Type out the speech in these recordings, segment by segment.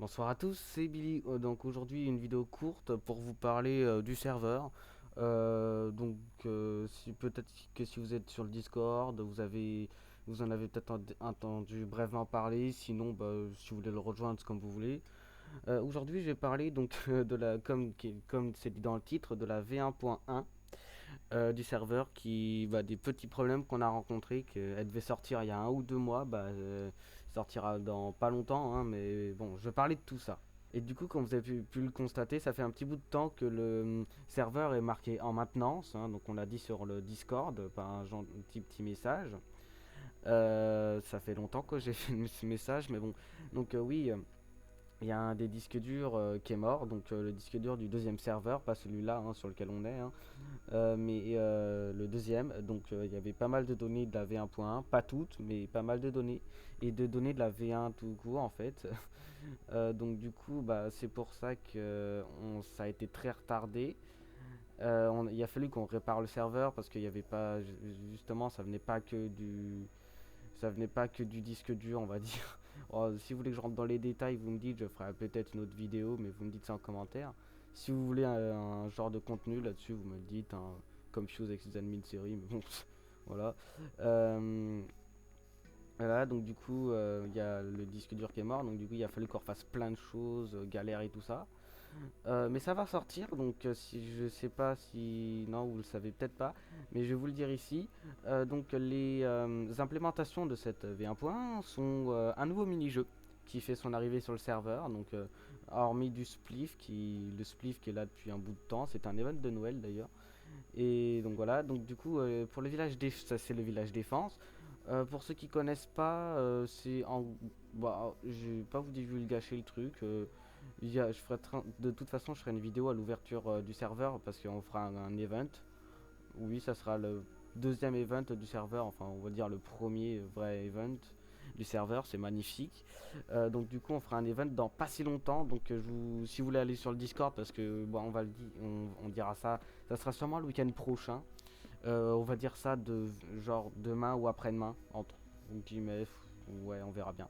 Bonsoir à tous, c'est Billy. Donc aujourd'hui une vidéo courte pour vous parler du serveur. Si peut-être que si vous êtes sur le Discord, vous en avez peut-être entendu brièvement parler. Sinon, si vous voulez le rejoindre, c'est comme vous voulez. Aujourd'hui, je vais parler donc de la comme c'est dit dans le titre de la V1.1 du serveur qui des petits problèmes qu'on a rencontrés, qu'elle devait sortir il y a 1 ou 2 mois, sortira dans pas longtemps, hein, mais bon, je vais parler de tout ça. Et du coup, comme vous avez pu le constater, ça fait un petit bout de temps que le serveur est marqué en maintenance, hein, donc on l'a dit sur le Discord par un petit message. Ça fait longtemps que j'ai fait ce message, mais bon. Oui, il y a un des disques durs qui est mort, donc le disque dur du deuxième serveur, pas celui-là hein, sur lequel on est, hein, mais le deuxième. Il y avait pas mal de données de la V1.1, pas toutes, mais pas mal de données, et de données de la V1 tout court en fait. C'est pour ça que ça a été très retardé. Il a fallu qu'on répare le serveur parce qu'il y avait pas, justement, ça venait pas que du disque dur, on va dire. Oh, si vous voulez que je rentre dans les détails, vous me dites, je ferai peut-être une autre vidéo, mais vous me dites ça en commentaire. Si vous voulez un genre de contenu là-dessus, vous me le dites, hein, comme chose avec les admins de série, mais bon, voilà. Euh, voilà, il y a le disque dur qui est mort, donc du coup, il a fallu qu'on refasse plein de choses, galère et tout ça. Mais ça va sortir, si je sais pas si non vous le savez peut-être pas, mais je vais vous le dire ici. Les implémentations de cette V1.1 sont un nouveau mini-jeu qui fait son arrivée sur le serveur. Hormis le spliff qui est là depuis un bout de temps, c'est un event de Noël d'ailleurs. Et donc voilà, pour le ça c'est le village défense. Pour ceux qui connaissent pas, je vais pas vous divulgacher le truc. De toute façon, je ferai une vidéo à l'ouverture du serveur parce qu'on fera un event. Oui, ça sera le deuxième event du serveur, enfin on va dire le premier vrai event du serveur, c'est magnifique. On fera un event dans pas si longtemps. Si vous voulez aller sur le Discord, parce que on va on dira ça sera sûrement le week-end prochain. On va dire ça de genre demain ou après-demain, entre guillemets, ouais, on verra bien.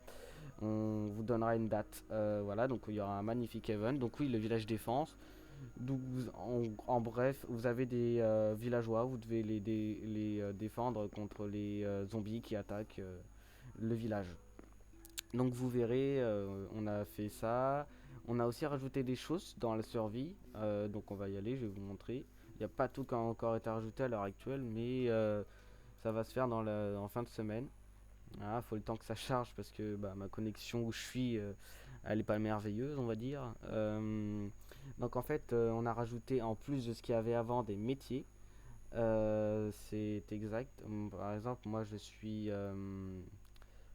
On vous donnera une date. Voilà, donc il y aura un magnifique event. Donc oui, le village défense. En bref, vous avez des villageois, vous devez les défendre contre les zombies qui attaquent le village. Donc vous verrez, on a fait ça. On a aussi rajouté des choses dans la survie. On va y aller, je vais vous montrer. Il n'y a pas tout qui a encore été rajouté à l'heure actuelle, mais ça va se faire en fin de semaine. Ah, faut le temps que ça charge parce que ma connexion où je suis, elle est pas merveilleuse, on va dire. On a rajouté en plus de ce qu'il y avait avant des métiers. C'est exact. Par exemple, moi je suis.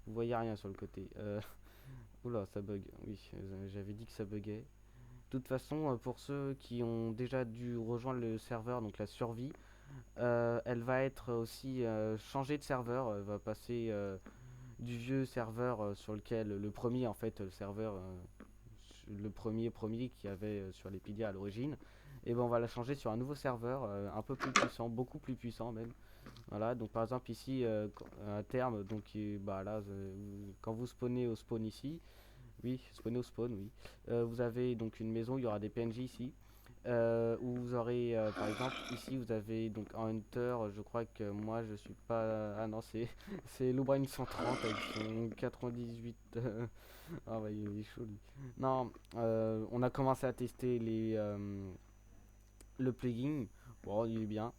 Vous voyez rien sur le côté. Oula, ça bug. Oui, j'avais dit que ça buguait. De toute façon, pour ceux qui ont déjà dû rejoindre le serveur, donc la survie, elle va être aussi changée de serveur. Elle va passer du vieux serveur sur lequel le premier en fait le serveur le premier qu'il y avait sur l'Epidia à l'origine, et ben on va la changer sur un nouveau serveur un peu plus puissant, beaucoup plus puissant même. Voilà, donc par exemple ici à terme quand vous spawnez au spawn ici, oui, spawnez au spawn, oui, vous avez donc une maison, il y aura des PNJ ici. Où vous aurez par exemple ici vous avez donc en Hunter, je crois que moi je suis pas, ah non, c'est Lobrine 130 avec son 98. Ah ouais, il est chaud lui. Non, on a commencé à tester le plugin. Bon, il est bien.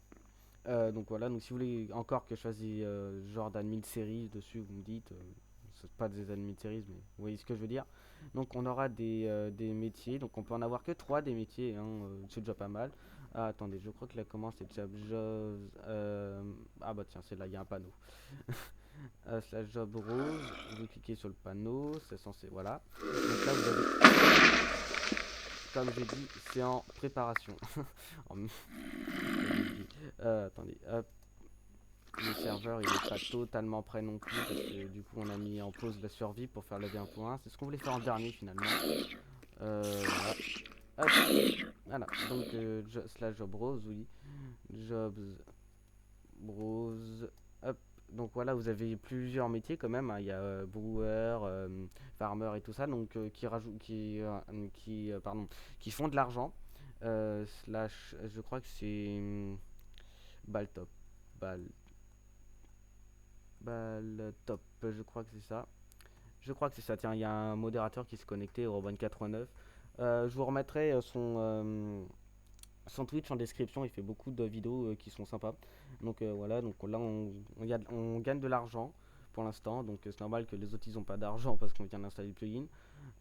Donc si vous voulez encore que je fasse des genre d'admin series dessus, vous me dites. C'est pas des admin series, mais vous voyez ce que je veux dire. Donc on aura des métiers. Donc on peut en avoir que 3 des métiers, hein, c'est déjà pas mal. Ah, attendez, je crois que la commande c'est job jobs. Ah bah tiens, c'est là, il y a un panneau. Slash job rose, vous cliquez sur le panneau, c'est censé, voilà. Donc là vous avez, comme j'ai dit, c'est en préparation. Attendez, hop, le serveur il est pas totalement prêt non plus parce que du coup on a mis en pause la survie pour faire le V1.1. C'est ce qu'on voulait faire en dernier finalement. Voilà. Hop, voilà. Slash job rose, oui. Jobs rose. Hop. Donc voilà, vous avez plusieurs métiers quand même, hein. Il y a brewer, farmer et tout ça, donc qui font de l'argent. Slash, je crois que c'est Baltop. Bal, Baltop, je crois que c'est ça. Je crois que c'est ça. Tiens, il y a un modérateur qui s'est connecté au Robin 89. Je vous remettrai son Twitch en description. Il fait beaucoup de vidéos qui sont sympas. Donc voilà, donc là on gagne de l'argent pour l'instant. Donc c'est normal que les autres ils n'ont pas d'argent parce qu'on vient d'installer le plugin.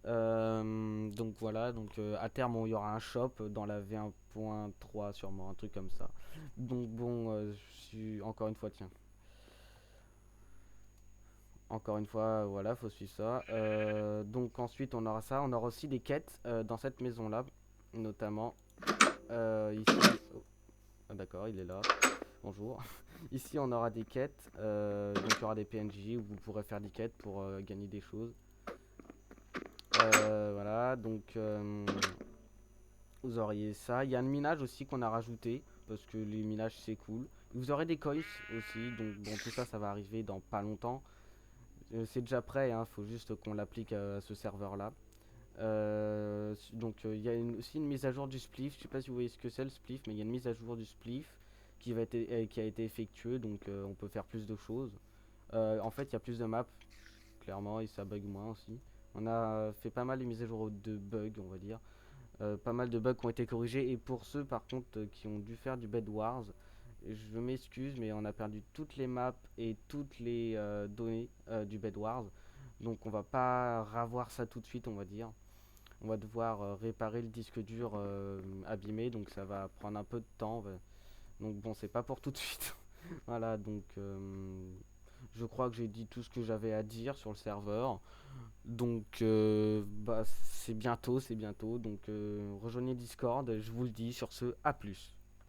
Donc voilà, donc à terme il y aura un shop dans la V1.3 sûrement, un truc comme ça. Donc bon, encore une fois, tiens. Encore une fois, voilà, faut suivre ça. Donc ensuite, on aura ça. On aura aussi des quêtes dans cette maison-là, notamment ici. Oh, ah, d'accord, il est là. Bonjour. Ici, on aura des quêtes. Donc il y aura des PNJ où vous pourrez faire des quêtes pour gagner des choses. Voilà, donc vous auriez ça. Il y a le minage aussi qu'on a rajouté parce que les minages c'est cool. Vous aurez des coins aussi. Donc bon, tout ça, ça va arriver dans pas longtemps. C'est déjà prêt, hein, faut juste qu'on l'applique à ce serveur là. Donc il y a aussi une mise à jour du spliff. Je sais pas si vous voyez ce que c'est le spliff, mais il y a une mise à jour du spliff qui a été effectuée, donc on peut faire plus de choses. En fait, il y a plus de maps, clairement, et ça bug moins aussi. On a fait pas mal de mises à jour de bugs, on va dire. Pas mal de bugs qui ont été corrigés, et pour ceux par contre qui ont dû faire du Bed Wars, je m'excuse, mais on a perdu toutes les maps et toutes les données du Bed Wars. Donc on va pas revoir ça tout de suite, on va dire. On va devoir réparer le disque dur abîmé, donc ça va prendre un peu de temps. Donc bon, c'est pas pour tout de suite. Voilà, donc je crois que j'ai dit tout ce que j'avais à dire sur le serveur. Donc bah, c'est bientôt. Donc rejoignez Discord, je vous le dis sur ce, à plus.